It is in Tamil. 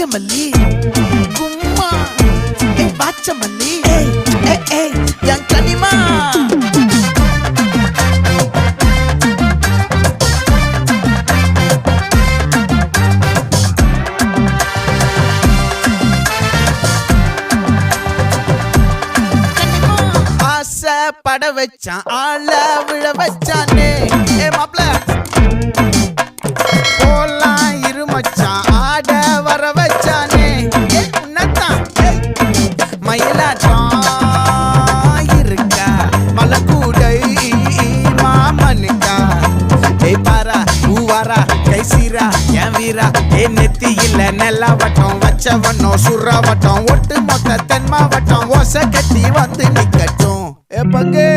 நாகமல்லி கும்மா பாச்சமல்லி என் கனிமா பட வச்சான் ஆள விழ வச்சானே மாப்ள போலாம் இருமச்சான் ஆட வர வச்சானே உன்னதான் மயிலாட்டம் இருக்கா மலக்கூடை மாமனுக்கா பாரா பூவாரா கைசீரா என் வீரா நெத்தி இல்ல நெல்லா வட்டம் வச்சவட்டம் சுறா வட்டம் ஒட்டு மொத்த தென் மாவட்டம் ஓசை கட்டி வந்து நிக்கட்டும் பங்கே